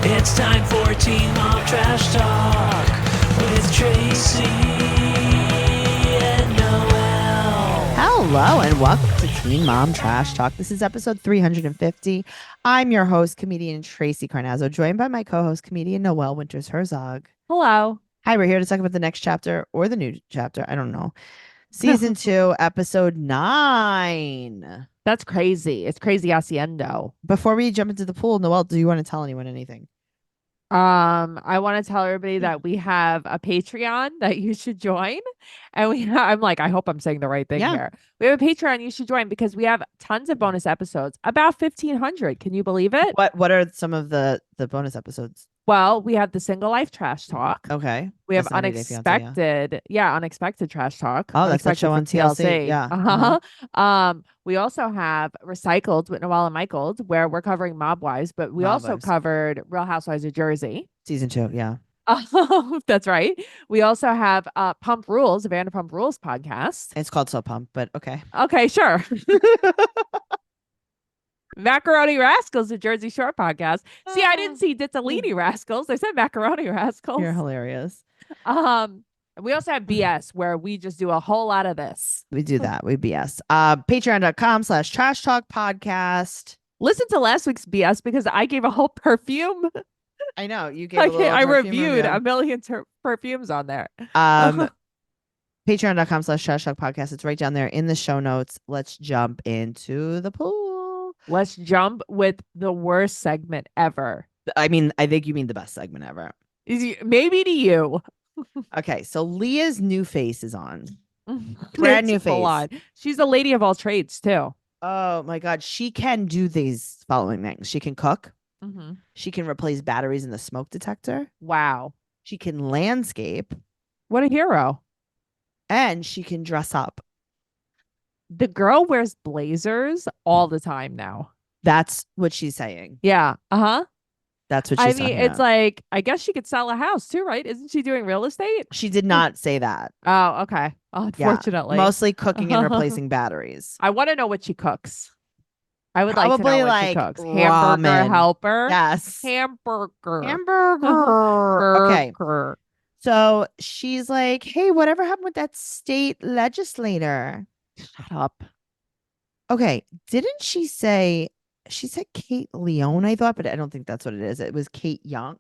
It's time for Teen Mom Trash Talk with Tracey and Noelle. Hello and welcome to Teen Mom Trash Talk. This is episode 350. I'm your host, comedian Tracey Carnazzo, joined by my co-host, comedian Noelle Winters Herzog. Hello. Hi, we're here to talk about the next chapter or the new chapter. I don't know. Season 2, episode 9. That's crazy. It's crazy haciendo. Before we jump into the pool, Noelle, do you want to tell anyone anything? I want to tell everybody that we have a Patreon that you should join. And I'm like, I hope I'm saying the right thing here. We have a Patreon you should join because we have tons of bonus episodes, about 1,500. Can you believe it? What are some of the bonus episodes? Well, we have the Single Life Trash Talk. Okay. We have That's 90 Day Fiancé, unexpected, unexpected trash talk. Oh, that's that Unexpected show on TLC. Yeah. Uh-huh. We also have Recycled with Noelle and Michael, where we're covering Mob Wives, but we Mob also Wives. covered Real Housewives of Jersey. Season 2, yeah. That's right. We also have Pump Rules, a Vanderpump Rules podcast. It's called So Pump, but okay. Okay, sure. Macaroni Rascals, a Jersey Shore podcast. See, I didn't see Ditalini Rascals. I said Macaroni Rascals. You're hilarious. We also have BS, where we just do a whole lot of this. We do that. We BS. Patreon.com/trash talk podcast. Listen to last week's BS because I gave a whole perfume. I know you gave. I reviewed a million perfumes on there. Patreon.com/trash talk podcast. It's right down there in the show notes. Let's jump into the pool. Let's jump with the worst segment ever. I mean, I think you mean the best segment ever. Maybe to you. Okay, so Leah's new face is on. Brand new face. She's a lady of all trades too. Oh my God. She can do these following things. She can cook. Mm-hmm. She can replace batteries in the smoke detector. Wow. She can landscape. What a hero. And she can dress up. The girl wears blazers all the time now. That's what she's saying. Yeah. Uh-huh. That's what she's saying. It's about. Like, I guess she could sell a house too, right? Isn't she doing real estate? She did not say that. Oh, okay. Unfortunately. Yeah, mostly cooking and replacing batteries. I want to know what she cooks. I would Probably like to know what like she cooks. ramen. Hamburger helper. Yes. Hamburger. Okay. So she's like, hey, whatever happened with that state legislator? Shut up. Okay. Didn't she said Kate Leone, I thought, but I don't think that's what it is. It was Kayla Young.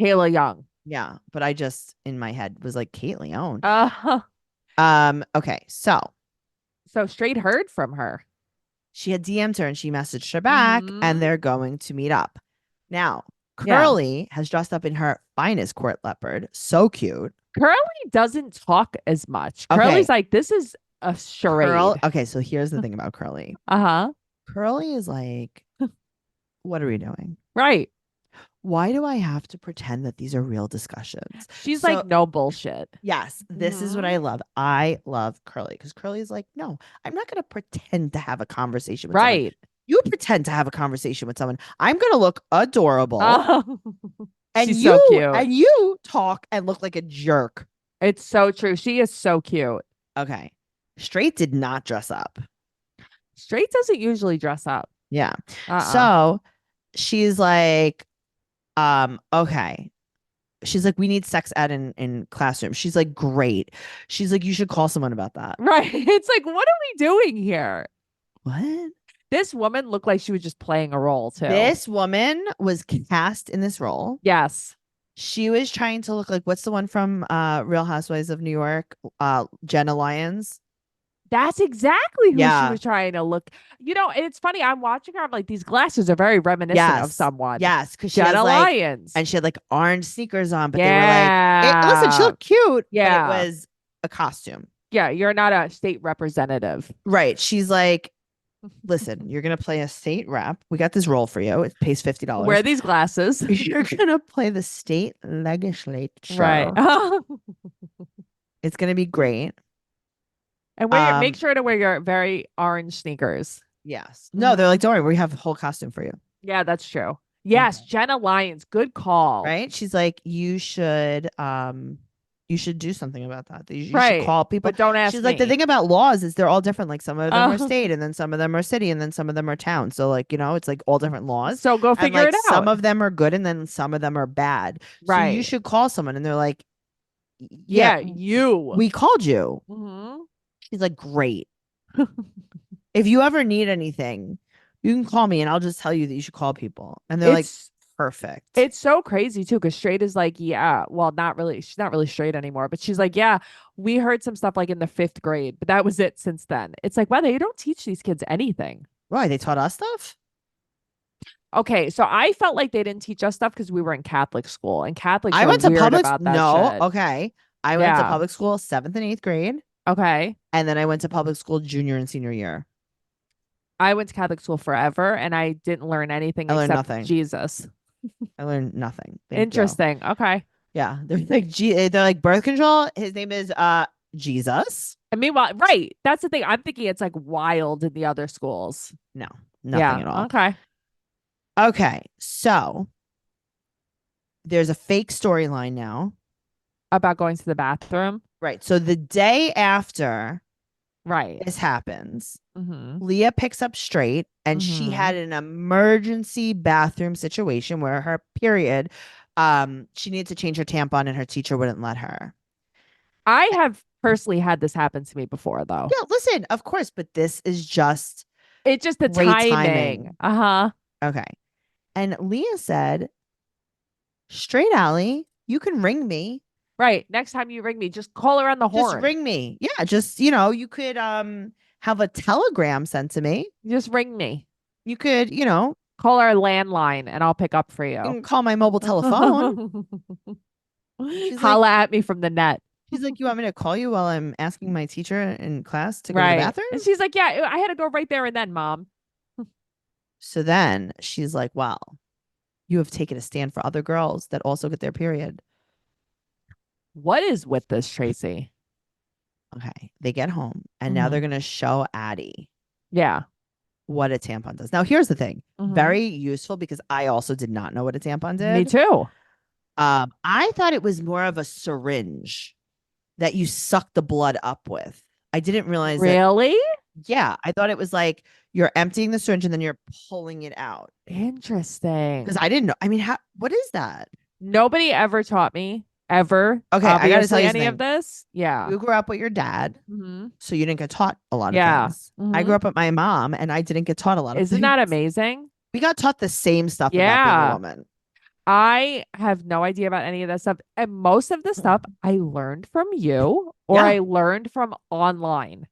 Kayla Young. Yeah. But I just, in my head, was like Kate Leone. Okay. So straight heard from her. She had DM'd her and she messaged her back and they're going to meet up. Now, Curly has dressed up in her finest court leopard. So cute. Curly doesn't talk as much. Okay. Curly's like, this is a charade. Okay, so here's the thing about Curly. Uh-huh. Curly is like, what are we doing? Right. Why do I have to pretend that these are real discussions? She's like, no bullshit. Yes, this is what I love. I love Curly because Curly is like, no, I'm not going to pretend to have a conversation with someone. You pretend to have a conversation with someone. I'm going to look adorable. And she's so cute. And you talk and look like a jerk. It's so true. She is so cute. Okay. Straight did not dress up. Straight doesn't usually dress up. Yeah. So she's like, okay. She's like, we need sex ed in classroom. She's like, great. She's like, you should call someone about that. Right. It's like, what are we doing here? What? This woman looked like she was just playing a role too. This woman was cast in this role. Yes. She was trying to look like, what's the one from Real Housewives of New York? Jenna Lyons. That's exactly who she was trying to look. You know, and it's funny. I'm watching her. I'm like, these glasses are very reminiscent of someone. Yes, because she Jenna Lyons, and she had like orange sneakers on. But they were like, listen, she looked cute. Yeah, but it was a costume. Yeah, you're not a state representative, right? She's like, listen, you're gonna play a state rep. We got this role for you. It pays $50. Wear these glasses. You're gonna play the state legislature. Right. It's gonna be great. And make sure to wear your very orange sneakers. Yes. No, they're like, don't worry, we have a whole costume for you. Yeah, that's true. Yes, Jenna Lyons, good call. Right? She's like, you should You should do something about that. You should Right. call people. But don't ask She's like, the me. thing about laws is they're all different. Like some of them are Oh. state, and then some of them are city, and then some of them are town. So like, it's like all different laws. So go And figure like it some out. of them are good, and then some of them are bad. So you Right. should call someone, and they're like, Yeah, you. we called you. Mhm. She's like, great. If you ever need anything, you can call me, and I'll just tell you that you should call people. And they're like, perfect. It's so crazy too, because Straight is like, yeah, well, not really. She's not really straight anymore, but she's like, yeah, we heard some stuff like in the 5th grade, but that was it since then. It's like, wow, they don't teach these kids anything. Why? They taught us stuff? Okay, so I felt like they didn't teach us stuff because we were in Catholic school, and Catholics I are went to weird public. about that No, shit. okay. I went to Yeah. public school 7th and 8th grade, Okay. and then I went to public school junior and senior year. I went to Catholic school forever, and I didn't learn anything I learned except nothing. Jesus. I learned nothing. Thank you. Interesting. Okay. Yeah, they're like birth control. His name is Jesus. And meanwhile, right. That's the thing. I'm thinking it's like wild in the other schools. No, nothing at all. Okay. Okay, so there's a fake storyline now. About going to the bathroom. Right. So the day after Right. this happens, Mm-hmm. Leah picks up Straight, and she Mhm. had an emergency bathroom situation where her period, she needed to change her tampon, and her teacher wouldn't let her. I have personally had this happen to me before, though. Yeah, listen, of course, but this is just It's just the great timing. Uh-huh. Okay. And Leah said, Straight Alley, you can ring me. Right. Next time you ring me, just call her on the horn. Just ring me. Yeah, just, you could have a telegram sent to me. Just ring me. You could, Call our landline and I'll pick up for you. you can call my mobile telephone. Holla at me from the net. She's like, you want me to call you while I'm asking my teacher in class to go to Right. the bathroom? And she's like, yeah, I had to go right there and then, Mom. So then she's like, well, you have taken a stand for other girls that also get their period. What is with this, Tracey? Okay. They get home, and now they're going to show Addie Yeah. what a tampon does. Now, here's the thing. Mhm. Very useful, because I also did not know what a tampon did. Me too. I thought it was more of a syringe that you suck the blood up with. I didn't realize that. Really? Yeah. I thought it was like you're emptying the syringe and then you're pulling it out. Interesting. Because I didn't know. I mean, what is that? Nobody ever taught me, ever. Okay, I gotta tell you any something. of this. Yeah. You grew up with your dad, Mhm. so you didn't get taught a lot of Yeah. things. I grew up with my mom, and I didn't get taught a lot of Isn't things. that amazing? We got taught the same stuff about being Yeah. a woman. I have no idea about any of that stuff. And most of the stuff I learned from you or Yeah. I learned from online.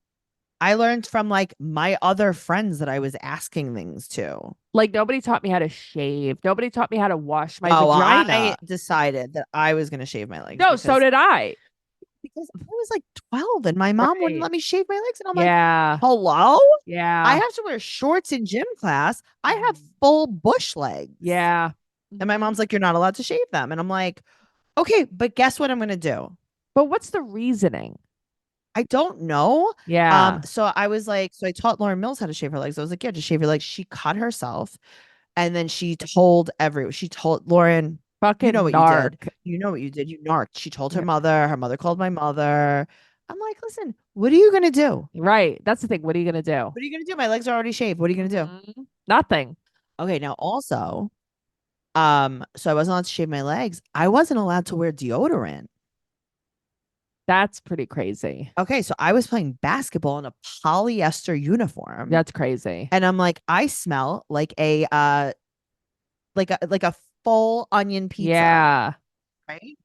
I learned from like my other friends that I was asking things to. Like nobody taught me how to shave. Nobody taught me how to wash my Well, vagina. I decided that I was going to shave my legs. No, so did I. Because I was like 12 and my mom wouldn't Right. let me shave my legs. And I'm like, Yeah. hello? Yeah. I have to wear shorts in gym class. I have full bush legs. Yeah. And my mom's like, you're not allowed to shave them. And I'm like, okay, but guess what I'm going to do? But what's the reasoning? I don't know. Yeah. So I was like, so I taught Lauren Mills how to shave her legs. I was like, yeah, just shave your legs. She cut herself. And then she told Lauren, Fucking you know what narc. you did. You know what you did. You narked. She told her mother. Her mother called my mother. I'm like, listen, what are you going to do? Right. That's the thing. What are you going to do? What are you going to do? My legs are already shaved. What are you going to do? Mhm. Nothing. Okay. Now also, so I wasn't allowed to shave my legs. I wasn't allowed to wear deodorant. That's pretty crazy. Okay, so I was playing basketball in a polyester uniform. That's crazy. And I'm like, I smell like a full onion pizza. Yeah. Right?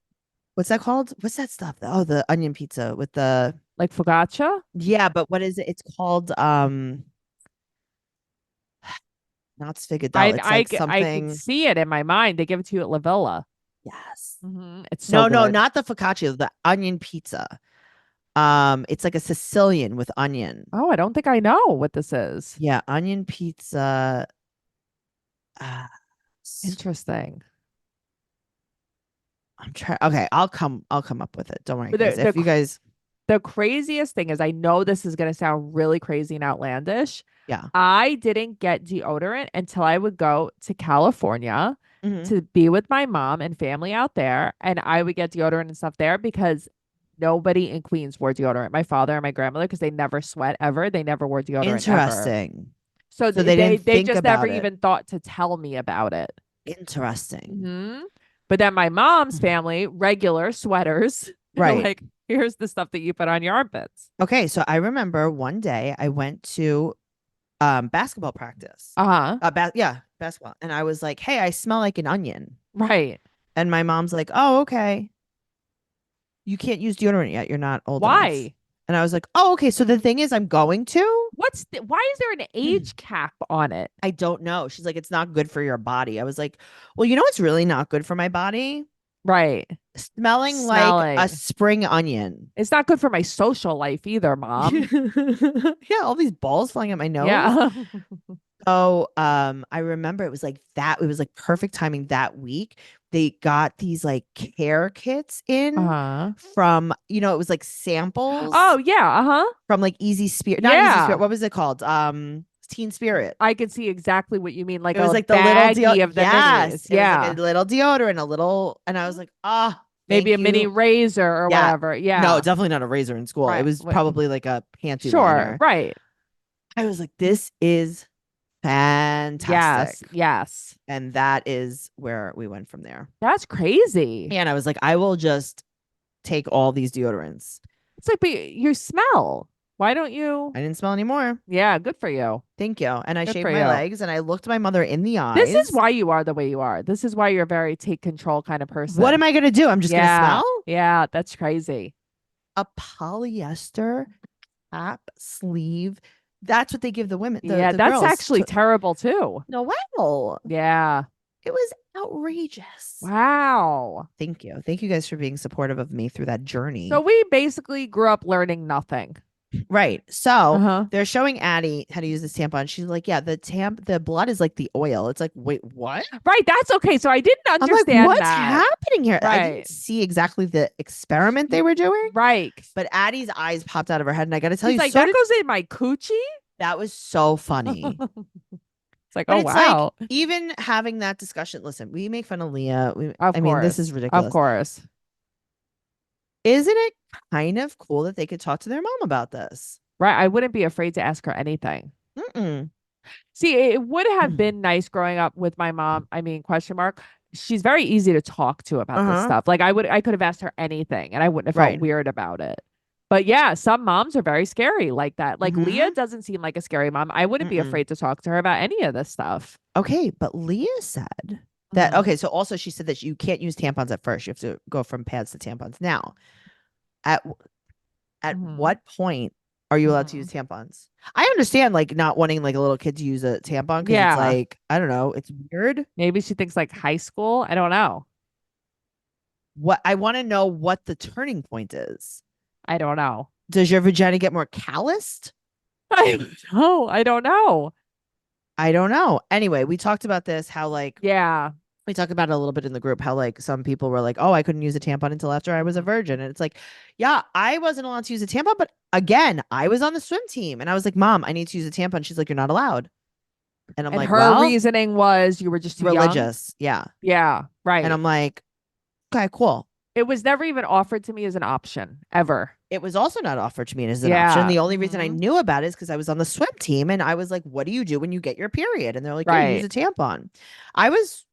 What's that called? What's that stuff? Oh, the onion pizza with the Like focaccia? Yeah, but what is it? It's called not sfigadelle. It's like I something. can see it in my mind. They give it to you at La Villa. Yes. It's so No, good. not the focaccia, the onion pizza. It's like a Sicilian with onion. Oh, I don't think I know what this is. Yeah, onion pizza. Interesting. I'm trying. Okay, I'll come up with it. Don't worry, But guys. If you guys, The craziest thing is, I know this is going to sound really crazy and outlandish. Yeah. I didn't get deodorant until I would go to California Mhm. to be with my mom and family out there. And I would get deodorant and stuff there because nobody in Queens wore deodorant. My father and my grandmother, because they never sweat ever. They never wore deodorant ever. Interesting. So they didn't they think just never about it. even thought to tell me about it. Interesting. But then my mom's family, regular sweaters. Right. Like, here's the stuff that you put on your armpits. Okay. So I remember one day I went to basketball practice. Basketball. And I was like, hey, I smell like an onion. Right. And my mom's like, oh, okay. You can't use deodorant yet. You're not old enough. Why? And I was like, oh, okay. So the thing is, I'm going to. Why is there an age cap on it? I don't know. She's like, it's not good for your body. I was like, well, you know what's really not good for my body? Right. Smelling like a spring onion. It's not good for my social life either, Mom. Yeah, all these balls flying at my nose. Yeah. So I remember it was like that. It was like perfect timing that week. They got these like care kits in from, it was like samples. Oh, yeah. From like Easy Spirit. Not Easy Spirit. What was it called? Teen Spirit. I can see exactly what you mean. Like, it was like the little of the minis. Yeah. It was like a little deodorant, a little, and I was like, maybe a mini razor or whatever. Yeah. No, definitely not a razor in school. Right. It was probably like a panty liner. Right. I was like, this is fantastic. Yes. And that is where we went from there. That's crazy. And I was like, I will just take all these deodorants. It's like, but you smell. Why don't you? I didn't smell anymore. Yeah, good for you. Thank you. And I shaved my legs and I looked my mother in the eyes. This is why you are the way you are. This is why you're a very take control kind of person. What am I going to do? I'm just going to smell? Yeah, that's crazy. A polyester cap sleeve. That's what they give the women. The that's girls actually terrible too. Noelle. Yeah. It was outrageous. Wow. Thank you. Thank you guys for being supportive of me through that journey. So we basically grew up learning nothing. Right. So they're showing Addie how to use this tampon. She's like, yeah, the blood is like the oil. It's like, wait, what? Right. That's okay. So I didn't understand what's happening here. Right. I didn't see exactly the experiment they were doing. Right. But Addie's eyes popped out of her head. And I got to tell you, like, that goes in my coochie? That was so funny. It's like, oh, wow. Like, even having that discussion, listen, we make fun of Leah. I mean, this is ridiculous. Of course. Isn't it kind of cool that they could talk to their mom about this? Right. I wouldn't be afraid to ask her anything. See, it would have been nice growing up with my mom. I mean, question mark. She's very easy to talk to about this stuff. Like I could have asked her anything and I wouldn't have felt weird about it. But yeah, some moms are very scary like that. Like Leah doesn't seem like a scary mom. I wouldn't be afraid to talk to her about any of this stuff. Okay, but Leah said that, okay, so also she said that you can't use tampons at first. You have to go from pads to tampons. Now, at what point are you allowed to use tampons? I understand like not wanting like a little kid to use a tampon because it's like, I don't know, it's weird. Maybe she thinks like high school. I don't know. What I want to know what the turning point is. I don't know. Does your vagina get more calloused? I don't know. I don't know. Anyway, we talked about this, how like, we talked about it a little bit in the group, how like some people were like, oh, I couldn't use a tampon until after I was a virgin. And it's like, yeah, I wasn't allowed to use a tampon. But again, I was on the swim team and I was like, Mom, I need to use a tampon. She's like, you're not allowed. And I'm like, her reasoning was you were just too religious. Young? Yeah. Right. And I'm like, okay, cool. It was never even offered to me as an option ever. It was also not offered to me as an option. The only reason I knew about it is because I was on the swim team and I was like, what do you do when you get your period? And they're like, you use a tampon. I was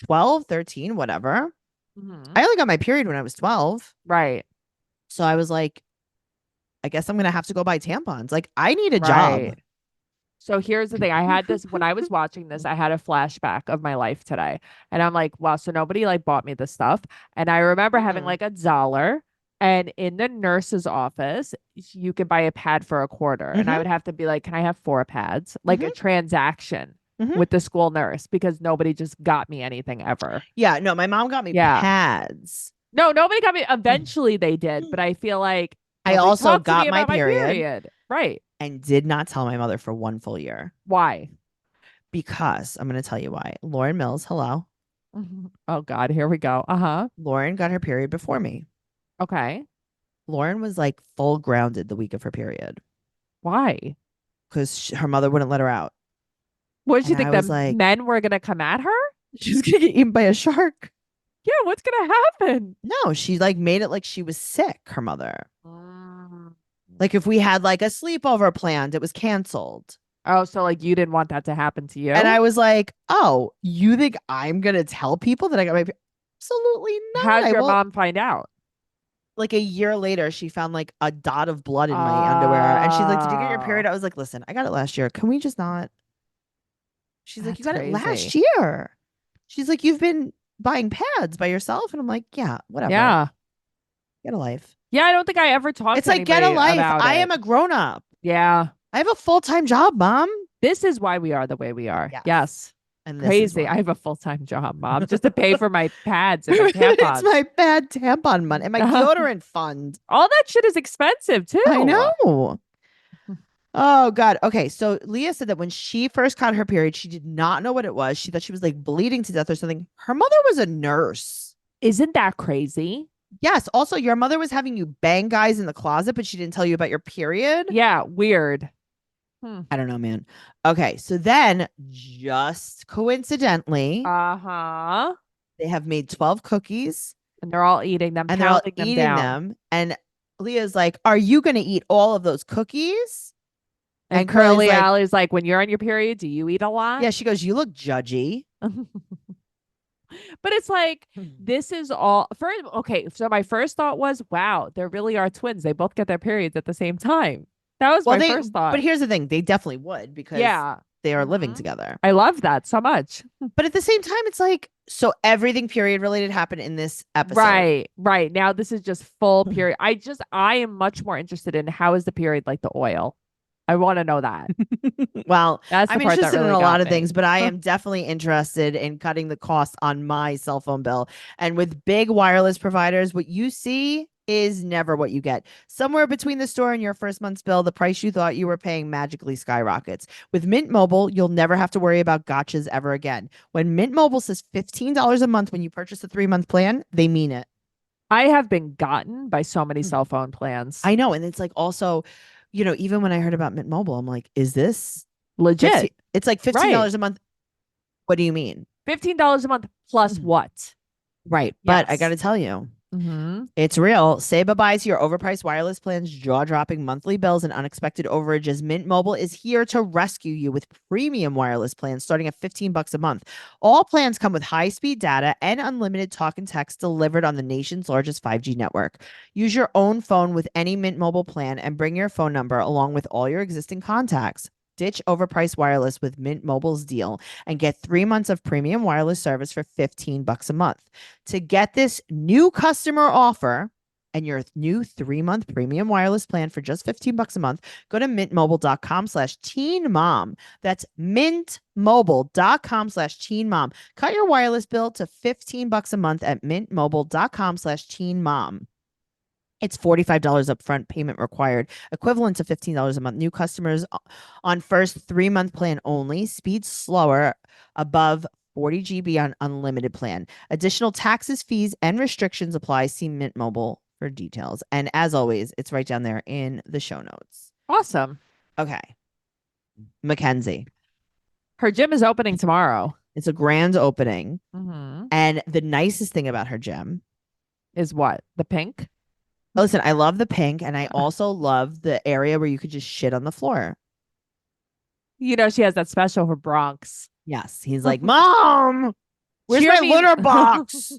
12, 13, whatever. I only got my period when I was 12. Right. So I was like, I guess I'm going to have to go buy tampons. Like, I need a job. So here's the thing. I had this when I was watching this, I had a flashback of my life today. And I'm like, wow, so nobody like bought me this stuff. And I remember having like $1 and in the nurse's office, you could buy a pad for $0.25. And I would have to be like, can I have 4 pads? Like a transaction with the school nurse because nobody just got me anything ever. Yeah, no, my mom got me pads. No, nobody got me. Eventually they did. But I feel like I also got my period. Right. And did not tell my mother for 1 full year. Why? Because I'm going to tell you why. Lauren Mills, hello. Oh, God. Here we go. Lauren got her period before me. Okay. Lauren was like full grounded the week of her period. Why? Because her mother wouldn't let her out. What did you think that men were going to come at her? She was going to get eaten by a shark. Yeah, what's gonna happen? No, she like made it like she was sick, her mother. Mm. Like if we had like a sleepover planned, it was canceled. Oh, so like you didn't want that to happen to you? And I was like, oh, you think I'm gonna tell people that I got my absolutely not. How'd I your will. mom find out? Like a year later, she found like a dot of blood in my underwear. And she's like, did you get your period? Oh, I was like, listen, I got it last year. Can we just not? She's like, you that's got it last crazy. year. She's like, you've been buying pads by yourself. And I'm like, yeah, whatever. Yeah. Get a life. Yeah, I don't think I ever talked It's to like, get a anybody life. about I it. am a grown up. Yeah. I have a full-time job, mom. This is why we are the way we are. Yes. Yes. And this is Crazy. why. I have a full-time job, mom, just to pay for my pads and my It's tampons. my bad tampon money and my deodorant fund. All that shit is expensive too. I know. Oh God. Okay. So Leah said that when she first got her period, she did not know what it was. She thought she was like bleeding to death or something. Her mother was a nurse. Isn't that crazy? Yes. Also, your mother was having you bang guys in the closet, but she didn't tell you about your period. Yeah, weird. I don't know, man. Okay. So then, just coincidentally, Uh-huh. they have made 12 cookies And they're all eating them, and they're all pounding them eating down. them. And Leah's like, are you going to eat all of those cookies? And Curly's Curly like, Alley's like, when you're on your period, do you eat a lot? yeah, she goes, you look judgy. But it's like, this is all first. Okay, so my first thought was, wow, there really are twins. They both get their periods at the same time. That was my first thought. But here's the thing, they definitely would because they are living together. I love that so much. But at the same time, it's like, so everything period related happened in this episode. Right. Now this is just full period. I am much more interested in how is the period like the oil. I want to know that. Well, That's the I'm part that interested in really a got lot of me. things, but I am definitely interested in cutting the cost on my cell phone bill. And with big wireless providers, what you see is never what you get. Somewhere between the store and your first month's bill, the price you thought you were paying magically skyrockets. With Mint Mobile, you'll never have to worry about gotchas ever again. When Mint Mobile says $15 a month when you purchase a 3-month plan, they mean it. I have been gotten by so many cell phone plans. I know. And it's like also, you know, even when I heard about Mint Mobile, I'm like, is this legit? It's like $15 a month. What do you mean? $15 a month plus what? Right. But I got to tell you, it's real. Say bye-bye to your overpriced wireless plans, jaw-dropping monthly bills, and unexpected overages. Mint Mobile is here to rescue you with premium wireless plans starting at $15 a month. All plans come with high-speed data and unlimited talk and text delivered on the nation's largest 5G network. Use your own phone with any Mint Mobile plan and bring your phone number along with all your existing contacts. Ditch overpriced wireless with Mint Mobile's deal and get 3 months of premium wireless service for $15 a month. To get this new customer offer and your new 3-month premium wireless plan for just $15 a month, go to mintmobile.com/teenmom. That's mintmobile.com/teenmom. Cut your wireless bill to $15 a month at mintmobile.com/teenmom. It's $45 upfront payment required, equivalent to $15 a month. New customers on first 3-month plan only. Speed slower, above 40 GB on unlimited plan. Additional taxes, fees, and restrictions apply. See Mint Mobile for details. And as always, it's right down there in the show notes. Awesome. Okay. Mackenzie. Her gym is opening tomorrow. It's a grand opening. And the nicest thing about her gym is what? The pink? Listen, I love the pink, and I also love the area where you could just shit on the floor. You know, she has that special for Bronx. Yes. He's like, Mom, where's my litter box?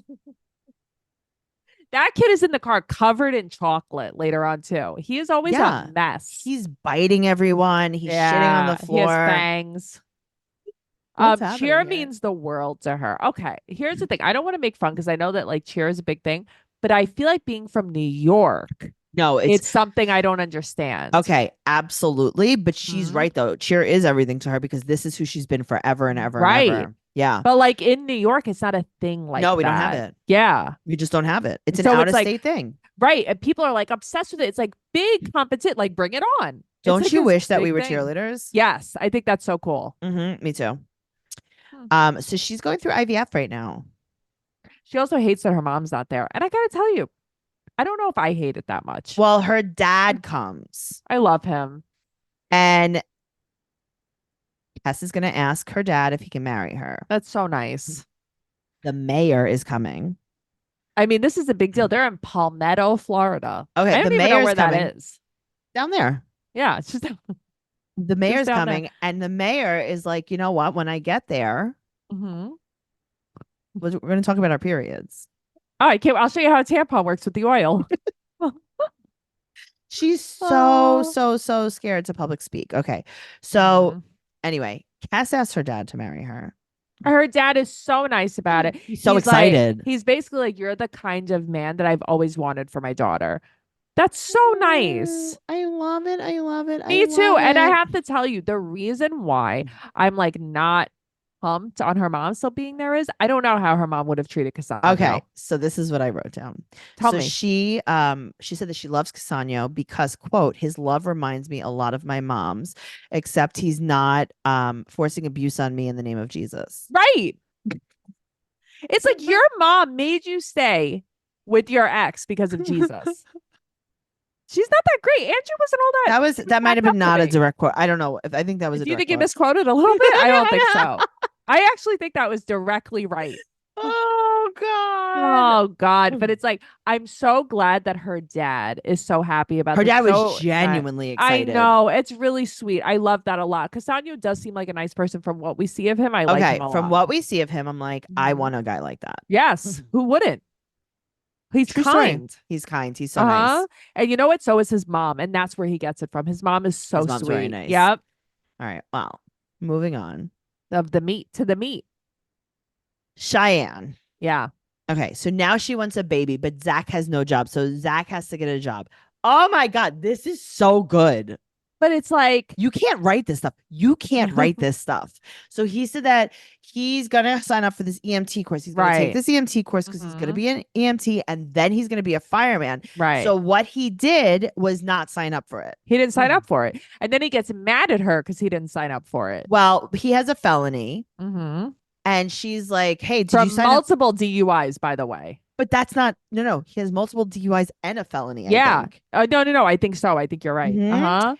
That kid is in the car covered in chocolate later on, too. He is always a mess. He's biting everyone. He's shitting on the floor. He has fangs. Cheer means the world to her. Okay, here's the thing. I don't want to make fun because I know that like cheer is a big thing. But I feel like being from New York, no, it's something I don't understand. Okay, absolutely. But she's right, though. Cheer is everything to her because this is who she's been forever and ever and ever. Yeah. But like in New York, it's not a thing like that. No, we don't have it. Yeah. We just don't have it. It's an out-of-state thing. Right. And people are like obsessed with it. It's like big competition. Like bring it on. Don't you wish that we were cheerleaders? Yes. I think that's so cool. Me too. So she's going through IVF right now. She also hates that her mom's not there. And I got to tell you, I don't know if I hate it that much. Well, her dad comes. I love him. And Tess is going to ask her dad if he can marry her. That's so nice. The mayor is coming. I mean, this is a big deal. They're in Palmetto, Florida. Okay, I the don't even know mayor's where coming. that is. Down there. Yeah, it's just The mayor's down coming, and the mayor is like, you know what? When I get there, mm-hmm. we're going to talk about our periods. Oh, I can't. I'll show you how a tampon works with the oil. She's so scared to public speak. Okay. So anyway, Cass asked her dad to marry her. Her dad is so nice about it. He's so excited. He's basically like, you're the kind of man that I've always wanted for my daughter. That's so nice. I love it. I love it. Me too. And I have to tell you, the reason why I'm like not pumped on her mom still being there is I don't know how her mom would have treated Cassandra. Okay, so this is what I wrote down. Tell me. She said that she loves Cassandra because, quote, his love reminds me a lot of my mom's, except he's not forcing abuse on me in the name of Jesus. Right. It's like your mom made you stay with your ex because of Jesus. She's not that great. Angie wasn't all that. That might have been not a direct quote. I don't know. I think that was a Do you direct think you quote. misquoted a little bit? I don't think so. I actually think that was directly right. Oh God. Oh God. But it's like, I'm so glad that her dad is so happy about her this. dad was genuinely excited. I know. It's really sweet. I love that a lot. Cassandra does seem like a nice person from what we see of him. I like him a lot. From what we see of him, I'm like, I want a guy like that. Yes. Who wouldn't? He's True kind. Story. He's kind. He's so nice. And you know what? So is his mom. And that's where he gets it from. His mom is so his mom's sweet. Very nice. Yep. All right. Well, moving on. Of the meat to the meat. Cheyenne. Yeah. Okay. So now she wants a baby, but Zach has no job. So Zach has to get a job. Oh my God. This is so good. But it's like, you can't write this stuff. You can't write this stuff. So he said that he's going to sign up for this EMT course. He's going to take this EMT course because he's going to be an EMT and then he's going to be a fireman. Right. So what he did was not sign up for it. He didn't sign up for it. And then he gets mad at her because he didn't sign up for it. Well, he has a felony. And she's like, hey, did you sign multiple DUIs, by the way. But that's not, no. He has multiple DUIs and a felony, I think. No. I think so. I think you're right.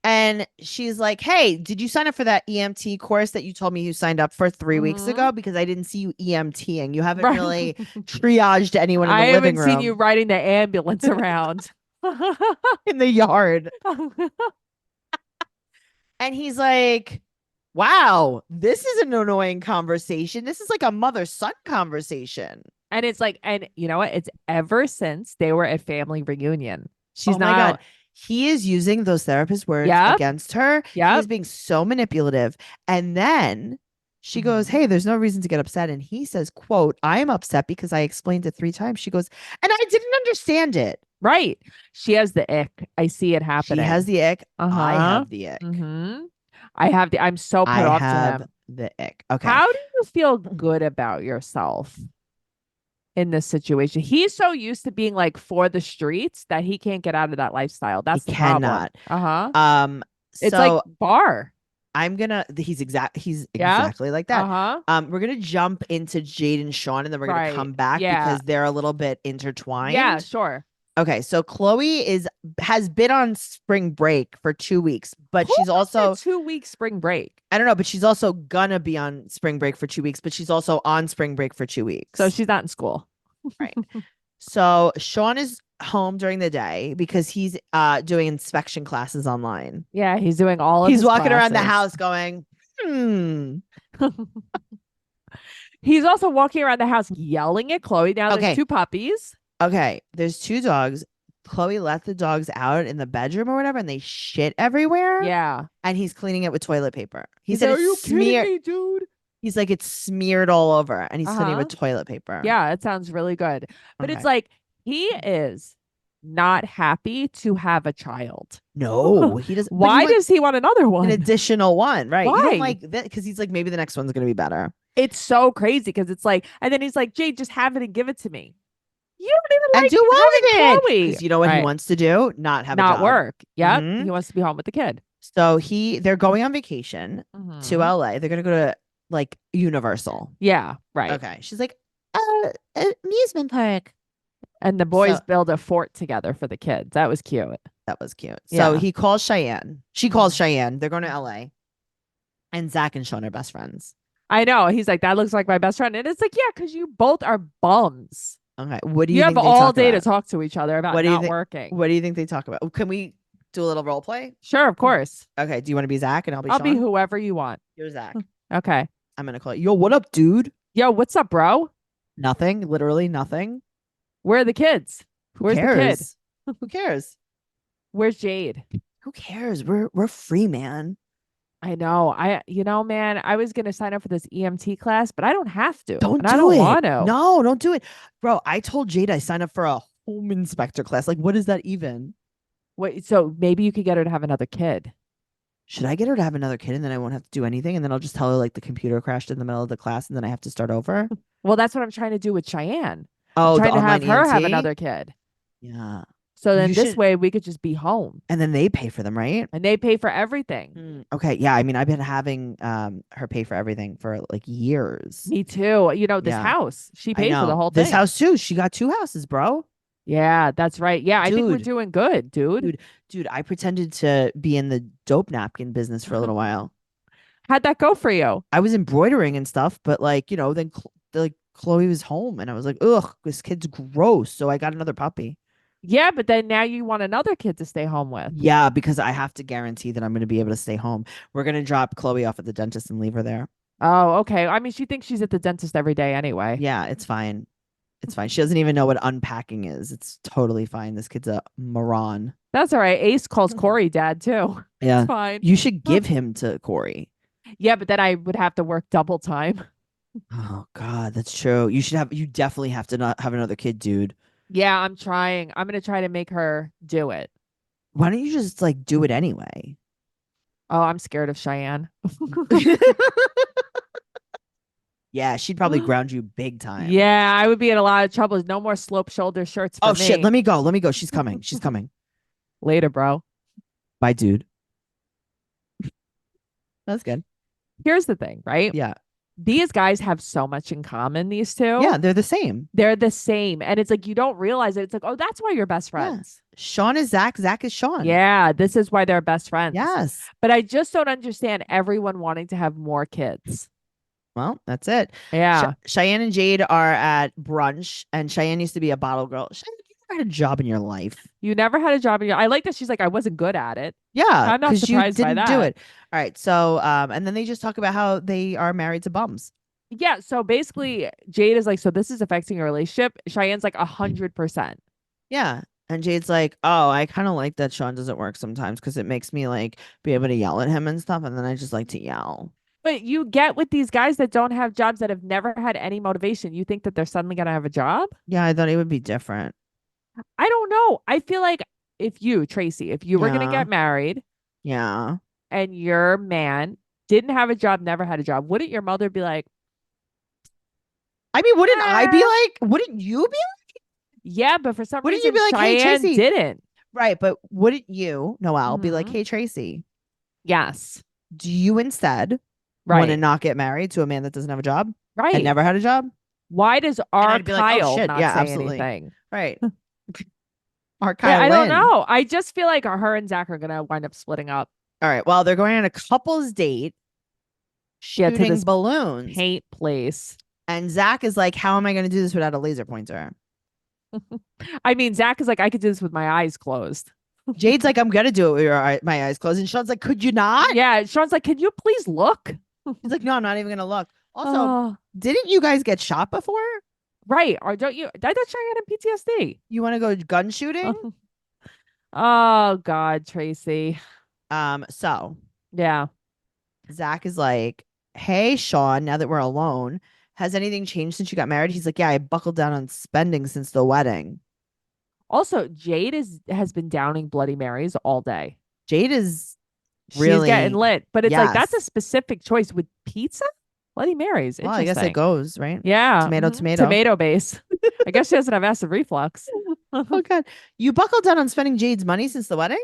And she's like, hey, did you sign up for that EMT course that you told me you signed up for 3 weeks ago? Because I didn't see you EMTing. You haven't really triaged anyone in the living room. I haven't seen you riding the ambulance around. In the yard. And he's like, wow, this is an annoying conversation. This is like a mother-son conversation. And it's like, and you know what? It's ever since they were at family reunion. She's not. My God. He is using those therapist words against her. Yeah. He's being so manipulative. And then she goes, hey, there's no reason to get upset. And he says, quote, I'm upset because I explained it 3 times. She goes, and I didn't understand it. Right. She has the ick. I see it happening. She has the ick. I have the ick. I'm so put off to him. The ick. Okay. How do you feel good about yourself in this situation? He's so used to being like for the streets that he can't get out of that lifestyle. That's the problem. It's like bar. He's exactly like that. We're gonna jump into Jade and Sean, and then we're gonna come back because they're a little bit intertwined. Yeah, sure. Okay, so Chloe has been on spring break for 2 weeks, but she's also 2-week spring break. I don't know, but she's also gonna be on spring break for 2 weeks, but she's also on spring break for 2 weeks. So she's not in school. Right. So Sean is home during the day because he's doing inspection classes online. Yeah, he's doing all of He's his walking around the classes. house going, He's also walking around the house yelling at Chloe. Now there's 2 puppies. Okay, there's 2 dogs. Chloe let the dogs out in the bedroom or whatever, and they shit everywhere. Yeah. And he's cleaning it with toilet paper. He said, said, "Are you kidding me, dude?" He's like, it's smeared all over, and he's cleaning it with toilet paper. Yeah, it sounds really good. But it's like, he is not happy to have a child. No, he doesn't. Why does he want another one? An additional one, right? Why? You don't like that because he's like, maybe the next one's going to be better. It's so crazy because it's like, and then he's like, Jade, just have it and give it to me. You don't even like and do well with it. Chloe. Because you know what he wants to do? Not have a job. Work. Yeah. He wants to be home with the kid. So they're going on vacation to LA. They're going to go to like Universal. Yeah. Right. Okay. She's like, amusement park. And the boys build a fort together for the kids. That was cute. That was cute. So he calls Cheyenne. She calls Cheyenne. They're going to LA. And Zach and Sean are best friends. I know. He's like, that looks like my best friend. And it's like, yeah, because you both are bums. Okay. What do You you have think they all talk day to about? talk to each other about What do you not think? working. What do you think they talk about? Can we do a little role play? Sure, of course. Okay. Do you want to be Zach and I'll be I'll be Sean? whoever you want. You're Zach. Okay. I'm gonna call you. Yo, what up, dude? Yo, what's up, bro? Nothing. Literally nothing. Where are the kids? Who Where's cares? the kid? Who cares? Where's Jade? Who cares? We're free, man. I know. Man, I was gonna sign up for this EMT class, but I don't have to. Don't And do I don't it. want to. No, don't do it. Bro, I told Jade I signed up for a home inspector class. Like, what is that even? Wait, so maybe you could get her to have another kid. Should I get her to have another kid and then I won't have to do anything? And then I'll just tell her like the computer crashed in the middle of the class and then I have to start over? Well, that's what I'm trying to do with Cheyenne. Oh, I'm trying the to have online her have EMT? another kid. Yeah. So then You this should- way we could just be home. And then they pay for them, right? And they pay for everything. Okay. Yeah. I mean, I've been having her pay for everything for like years. Me too. This Yeah. house, she I paid for the know. whole thing. This house too. She got 2 houses, bro. Yeah, that's right. Yeah, I think we're Dude. doing good, dude. Dude, I pretended to be in the dope napkin business for a little while. How'd that go for you? I was embroidering and stuff, but like, then like Chloe was home and I was like, ugh, this kid's gross. So I got another puppy. Yeah, but then now you want another kid to stay home with. Yeah, because I have to guarantee that I'm going to be able to stay home. We're going to drop Chloe off at the dentist and leave her there. Oh, okay. I mean, she thinks she's at the dentist every day anyway. Yeah, it's fine. It's fine. She doesn't even know what unpacking is. It's totally fine. This kid's a moron. That's all right. Ace calls Corey dad too. Yeah. It's fine. You should give him to Corey. Yeah, but then I would have to work double time. Oh God, that's true. You definitely have to not have another kid, dude. Yeah, I'm trying. I'm going to try to make her do it. Why don't you just like do it anyway? Oh, I'm scared of Cheyenne. Yeah, she'd probably ground you big time. Yeah, I would be in a lot of trouble. No more slope shoulder shirts for Oh me. shit, let me go. Let me go. She's coming. She's coming. Later, bro. Bye, dude. That's good. Here's the thing, right? Yeah. These guys have so much in common, these two. Yeah, they're the same. They're the same. And it's like, you don't realize it. It's like, oh, that's why you're best friends. Yeah. Sean is Zach. Zach is Sean. Yeah, this is why they're best friends. Yes. But I just don't understand everyone wanting to have more kids. Well, that's it. Yeah. Cheyenne and Jade are at brunch, and Cheyenne used to be a bottle girl. Cheyenne, you never had a job in your life. You never had a job. I like that she's like, I wasn't good at it. Yeah, I'm not surprised you by didn't that. do it. All right, so and then they just talk about how they are married to bums. Yeah. So basically, Jade is like, so this is affecting your relationship. Cheyenne's like 100%. Yeah. And Jade's like, oh, I kind of like that Sean doesn't work sometimes because it makes me like be able to yell at him and stuff. And then I just like to yell. But you get with these guys that don't have jobs, that have never had any motivation. You think that they're suddenly going to have a job? Yeah, I thought it would be different. I don't know. I feel like Tracey, if you were going to Yeah. get married Yeah. and your man didn't have a job, never had a job, wouldn't your mother be like, I mean, wouldn't I be like, wouldn't you be yeah, but for some Wouldn't reason, you be like, hey, Cheyenne Tracey? didn't. right? But wouldn't you, Noelle, be like, Mhm. hey, Tracey, Yes. do you instead want to Right. not get married to a man that doesn't have a job Right. and never had a job? Why does our I'd be like, oh, Kyle shit, not yeah, say absolutely. anything? Right. Our Yeah, Kyle I don't Lynn. know. I just feel like her and Zach are going to wind up splitting up. All right. Well, they're going on a couple's date, Yeah, to shooting this balloons. paint place. And Zach is like, how am I going to do this without a laser pointer? I mean, Zach is like, I could do this with my eyes closed. Jade's like, I'm going to do it with my eyes closed. And Sean's like, could you not? Yeah. Sean's like, can you please look? He's like, no, I'm not even going to look. Also, Oh, didn't you guys get shot before? right. Or don't you? I thought Cheyenne had PTSD. You want to go gun shooting? Oh, God, Tracey. So Yeah. Zach is like, hey, Sean, now that we're alone, has anything changed since you got married? He's like, yeah, I buckled down on spending since the wedding. Also, Jade has been downing Bloody Marys all day. Jade is She's really getting lit. But it's like, that's a yes. specific choice with pizza? Bloody Marys. Well, I guess it Interesting. goes, right? Yeah. Tomato, mhm. tomato. Tomato base. I guess she doesn't have acid reflux. Oh God. You buckled down on spending Jade's money since the wedding?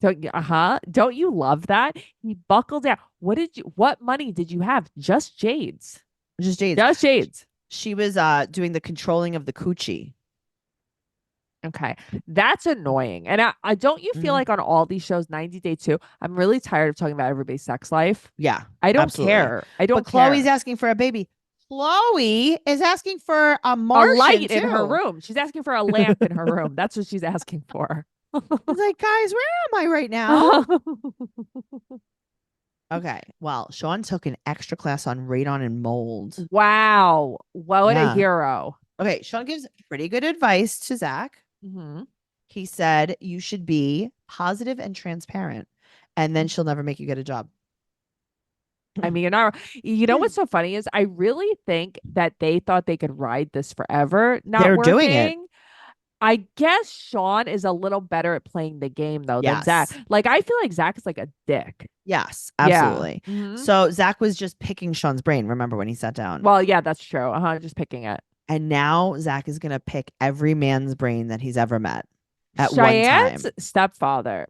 Don't you love that? He buckled down. What money did you have? Just Jade's. Just Jade's. Just Jade's. She was doing the controlling of the coochie. Okay. That's annoying. And I don't you feel Mhm. like on all these shows, 90 Day 2, I'm really tired of talking about everybody's sex life. Yeah. I don't absolutely. care. I don't But Chloe's care. asking for a baby. Chloe is asking for a Martian light too. in her room. She's asking for a lamp in her room. That's what she's asking for. He's like, guys, where am I right now? Okay. Well, Sean took an extra class on radon and mold. Wow. What a Yeah. hero. Okay. Sean gives pretty good advice to Zach. Mm-hmm. He said, you should be positive and transparent, and then she'll never make you get a job. I mean, you know what's so funny is I really think that they thought they could ride this forever. They're doing it. I guess Sean is a little better at playing the game though than Zach. Yes. Like I feel like Zach is like a dick. Yes, absolutely. Yeah. Mm-hmm. So Zach was just picking Sean's brain. Remember when he sat down? Well, yeah, that's true. Just picking it. And now Zach is gonna pick every man's brain that he's ever met at Cheyenne's one time. stepfather.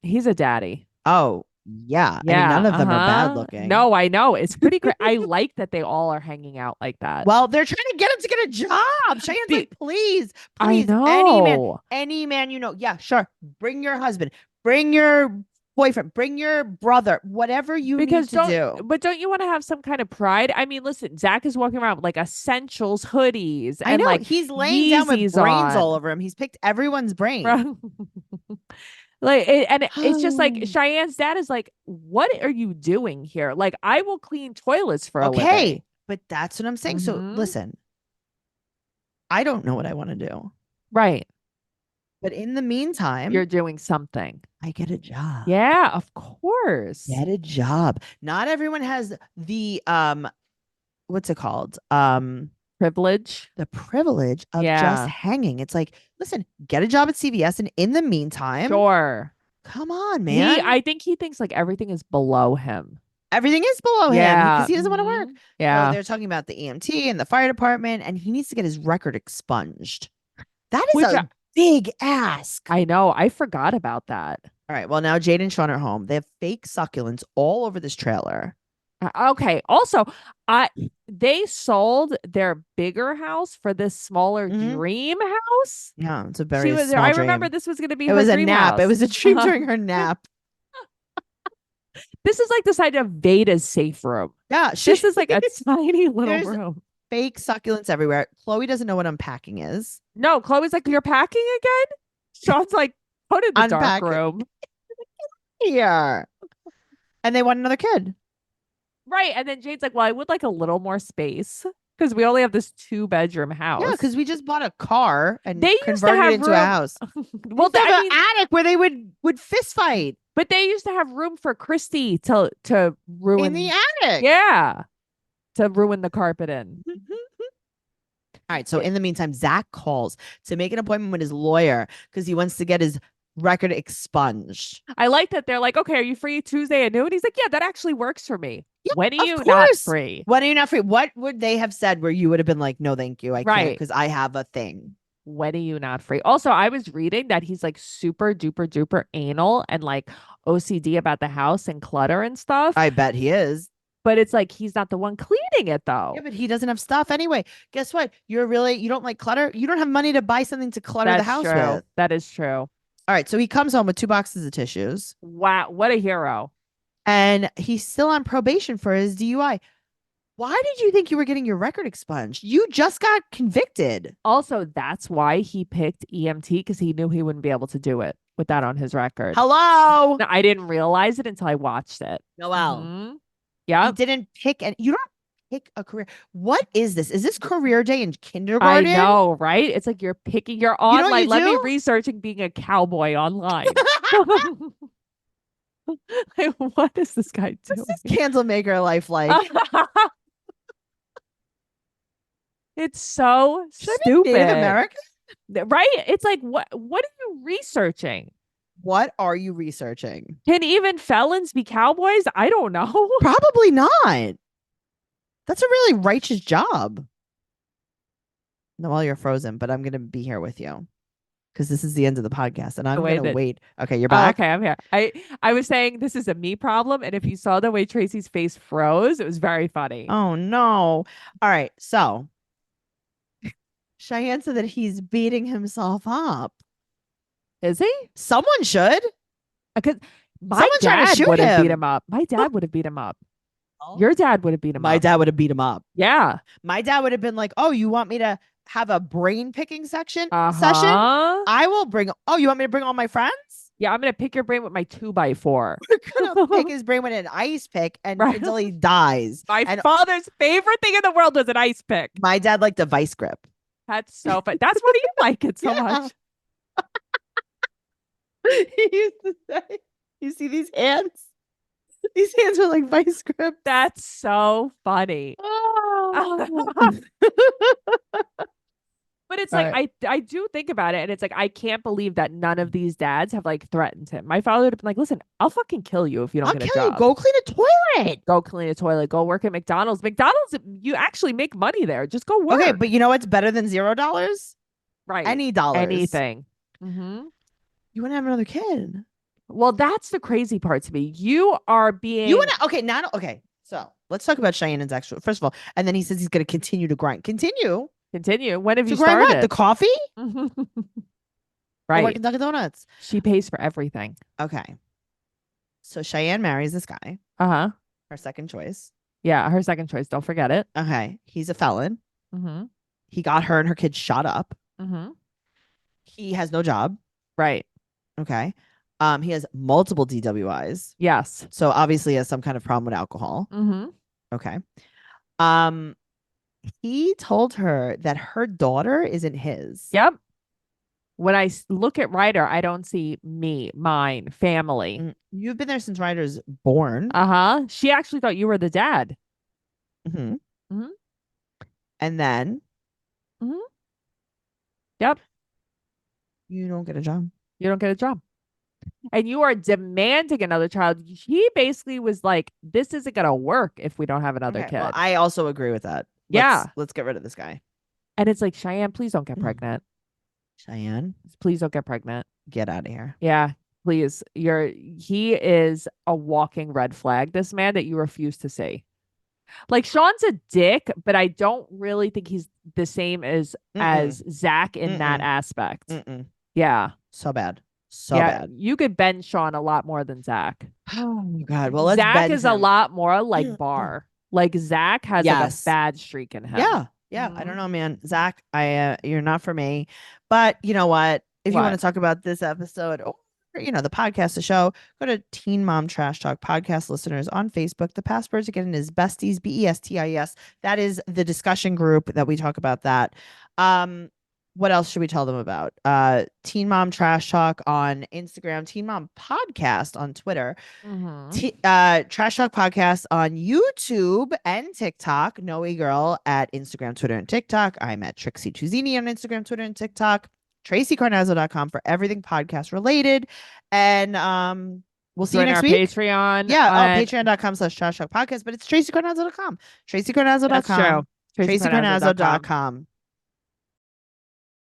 He's a daddy. Oh, yeah. I mean, none of them are bad looking. No, I know. It's pretty great. I like that they all are hanging out like that. Well, they're trying to get him to get a job. Cheyenne's like, please, I please, know. any man you know. Yeah, sure. Bring your husband. Bring your boyfriend. Bring your brother. Whatever you need to do. But don't you want to have some kind of pride? I mean, listen, Zach is walking around with like essentials, hoodies. I know. Like he's laying down with brains all over him. He's picked everyone's brain. It's just like Cheyenne's dad is like, what are you doing here? Like, I will clean toilets for a living. But that's what I'm saying. So listen, I don't know what I want to do. Right. But in the meantime, you're doing something. I get a job. Yeah, of course. Get a job. Not everyone has the what's it called? Privilege. The privilege of just hanging. It's like, listen, get a job at CVS, and in the meantime, sure. Come on, man. I think he thinks like everything is below him. Everything is below him because he doesn't want to work. Yeah. So they're talking about the EMT and the fire department, and he needs to get his record expunged. That is a big ask. I know. I forgot about that. All right. Well, now Jade and Sean are home. They have fake succulents all over this trailer. Okay. Also, they sold their bigger house for this smaller dream house. Yeah, it's a very small I dream. remember this was going to be. It was a nap. House. It was a dream during her nap. This is like the side of Veda's safe room. Yeah, this is like a tiny little room. Fake succulents everywhere. Chloe doesn't know what unpacking is. No, Chloe's like, you're packing again? Sean's like, put in the dark room. Here. And they want another kid. Right. And then Jade's like, well, I would like a little more space because we only have this 2-bedroom house. Yeah, because we just bought a car and they converted it into a house. Well, they have an attic where they would fist fight. But they used to have room for Christy to ruin in the attic. Yeah. To ruin the carpet in. All right. So in the meantime, Zach calls to make an appointment with his lawyer because he wants to get his record expunged. I like that they're like, okay, are you free Tuesday at noon? He's like, yeah, that actually works for me. Yeah, when are you not free? When are you not free? What would they have said where you would have been like, no, thank you. I can't because I have a thing. When are you not free? Also, I was reading that he's like super duper duper anal and like OCD about the house and clutter and stuff. I bet he is. But it's like he's not the one cleaning it though. Yeah, but he doesn't have stuff anyway. Guess what? You don't like clutter. You don't have money to buy something to clutter the house with. That is true. All right. So he comes home with 2 boxes of tissues. Wow. What a hero. And he's still on probation for his DUI. Why did you think you were getting your record expunged? You just got convicted. Also, that's why he picked EMT because he knew he wouldn't be able to do it with that on his record. Hello. No, I didn't realize it until I watched it. Noelle. Mm-hmm. Yeah. You didn't pick and you don't pick a career. What is this? Is this career day in kindergarten? I know, right? It's like you're on like let me researching being a cowboy online. Like, what is this guy doing? What's this candle maker life like? It's so stupid. Native American? Right? It's like what are you researching? What are you researching? Can even felons be cowboys? I don't know. Probably not. That's a really righteous job. Noelle, you're frozen, but I'm going to be here with you because this is the end of the podcast and I'm going to wait. Okay, you're back. Okay, I'm here. I was saying this is a me problem. And if you saw the way Tracey's face froze, it was very funny. Oh, no. All right. So Cheyenne said that he's beating himself up. Is he? Someone should. Because my dad would have beat him up. My dad would have beat him up. Your dad would have beat him My up. dad would have beat him up. Yeah. My dad would have been like, oh, you want me to have a brain picking session? I will bring, oh, you want me to bring all my friends? Yeah, I'm going to pick your brain with my 2x4. We're going to pick his brain with an ice pick and until he dies. My father's favorite thing in the world was an ice pick. My dad liked a vice grip. That's so fun. That's why you like it so much. He used to say, you see these hands? These hands are like vice grips. That's so funny. Oh. But it's like, I do think about it, and it's like, I can't believe that none of these dads have like threatened him. My father would have been like, listen, I'll fucking kill you if you don't get a job. You. Go clean a toilet. Go clean a toilet. Go work at McDonald's. McDonald's, you actually make money there. Just go work. Okay, but you know what's better than $0? Right. Any dollars. Anything. Mm-hmm. You want to have another kid. Well, that's the crazy part to me. You are being. You want to. Okay, now. Okay, so let's talk about Cheyenne and Zach. First of all, and then he says he's going to continue to grind. Continue. When have you grind started? What? The coffee? Right. Or working Dunkin' Donuts. She pays for everything. Okay. So Cheyenne marries this guy. Uh-huh. Her second choice. Yeah, her second choice. Don't forget it. Okay. He's a felon. Mm-hmm. He got her and her kids shot up. Mm-hmm. He has no job. Right. Okay. He has multiple DWIs. Yes. So obviously he has some kind of problem with alcohol. Mm-hmm. Okay. He told her that her daughter isn't his. Yep. When I look at Ryder, I don't see me, mine, family. You've been there since Ryder's born. Uh-huh. She actually thought you were the dad. Mm-hmm. Mm-hmm. And then. Mm-hmm. Yep. You don't get a job. You don't get a job. And you are demanding another child. He basically was like, this isn't going to work if we don't have another kid. Well, I also agree with that. Let's get rid of this guy. And it's like, Cheyenne, please don't get pregnant. Cheyenne, please don't get pregnant. Get out of here. Yeah, please. He is a walking red flag. This man that you refuse to see. Like, Sean's a dick, but I don't really think he's the same as Zach in that aspect. Yeah. So bad. So bad. You could bend Sean a lot more than Zach. Oh my God. Well, let's Zach is him. A lot more like Barr. Like, Zach has like a bad streak in him. Yeah. Yeah. I don't know, man. Zach, you're not for me. But you know what? If you want to talk about this episode or, the podcast, the show, go to Teen Mom Trash Talk podcast listeners on Facebook. The password to get in is besties, BESTIES. That is the discussion group that we talk about that. What else should we tell them about? Teen Mom Trash Talk on Instagram, Teen Mom Podcast on Twitter, Trash Talk Podcast on YouTube and TikTok. Noe Girl at Instagram, Twitter, and TikTok. I'm at Trixie Tuzini on Instagram, Twitter, and TikTok. TraceyCarnazzo.com for everything podcast related. And we'll see you next week. Patreon. Yeah, patreon.com/Trash Talk Podcast, but it's TraceyCarnazzo.com. TraceyCarnazzo.com. That's true. TraceyCarnazzo.com.